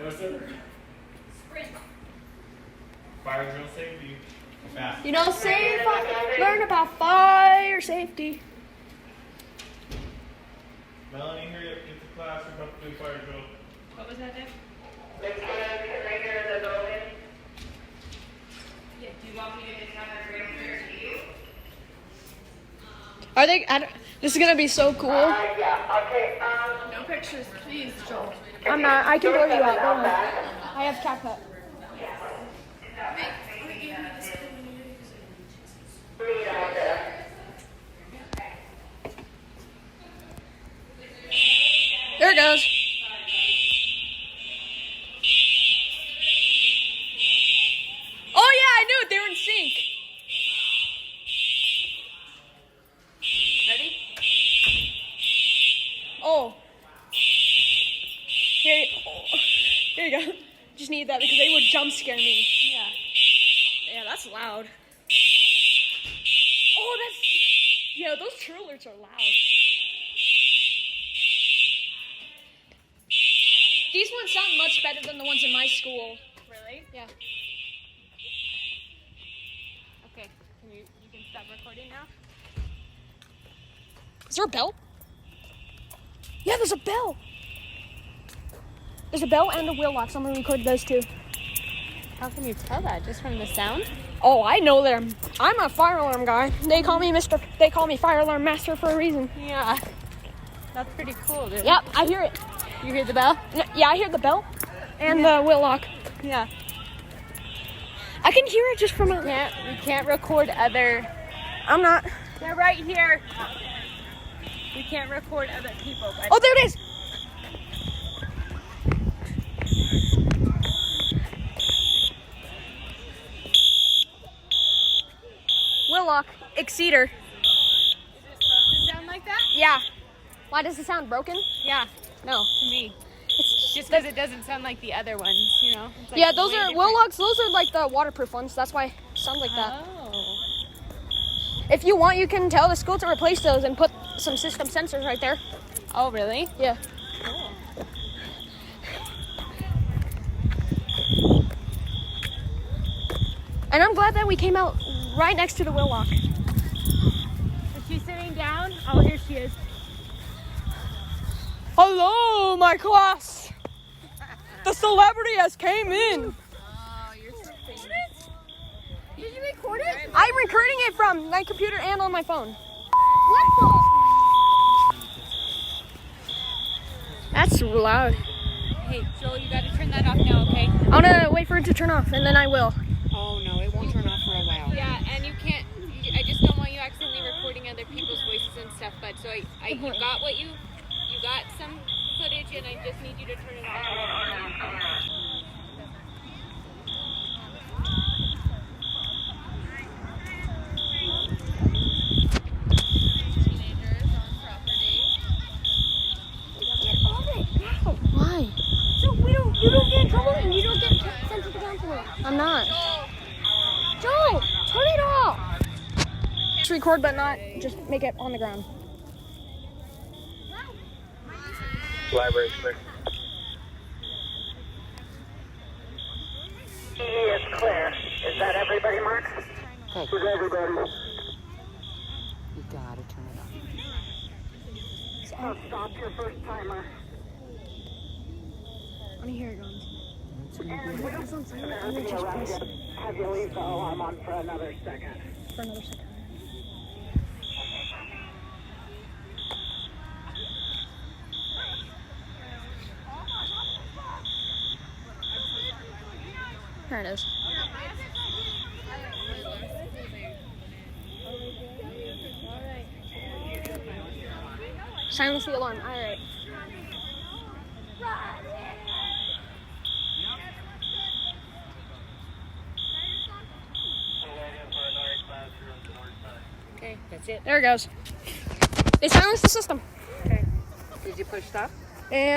No, sir. Sprint. Fire drill safety. Fast. You know, learn about fire safety. Melanie, hurry up, get to class. We're about to do fire drill. What was that, Nick? Can I hear the building? Yeah, do you want me to just have a real clear to you? Are they? This is gonna be so cool. Yeah, okay, No pictures, please, Joel. I'm not. I can blur you out. Don't worry. I have CapCut. There it goes. Oh yeah, I knew it. They were in sync. Ready? Oh. Here you go. Just need that because they would jump scare me. Yeah. Yeah, that's loud. Oh, yeah, those true alerts are loud. These ones sound much better than the ones in my school. Really? Yeah. Okay. You can stop recording now? Is there a bell? Yeah, there's a bell. There's a bell and a wheel lock. So I'm gonna record those two. How can you tell that? Just from the sound? Oh, I know them. I'm a fire alarm guy. They call me fire alarm master for a reason. Yeah. That's pretty cool, dude. Yep, I hear it. You hear the bell? Yeah, I hear the bell and the wheel lock. Yeah. I can hear it just from We can't record other. I'm not. They're right here. We can't record other people. But Oh, there it is. Wheel lock. Exceeder. Is it supposed to sound like that? Yeah. Why does it sound broken? Yeah. No. To me. Just because it doesn't sound like the other ones, you know? It's like Yeah, those way are different. wheel locks. Those are like the waterproof ones. That's why it sounds like that. Oh. If you want, you can tell the school to replace those and put some system sensors right there. Oh, really? Yeah. Cool. And I'm glad that we came out right next to the wheel lock. Is she sitting down? Oh, here she is. Hello, my class. The celebrity has came in. Oh, you're so famous. Did you record it? I'm recording it from my computer and on my phone. What the? That's loud. Hey, Joel, you gotta turn that off now, okay? I'm gonna wait for it to turn off and then I will. Oh no, it won't turn off for a while. Yeah, and you can't. I just don't want you accidentally recording other people's voices and stuff. But so you got what you got some footage, and I just need you to turn it off. Why? So you don't get in trouble and you don't get sent to the ground for it. I'm not. Joe, turn it off. Just record, but not just make it on the ground. Library clear. E is clear. Is that everybody, Mark? Okay, Is everybody? you gotta turn it on. Oh, stop your first timer. Let me hear it going. Have you leave the alarm on for another second? For another second. There it is. Silence the alarm. All right. Okay, that's it. There it goes. They silenced the system. Did you push stop? And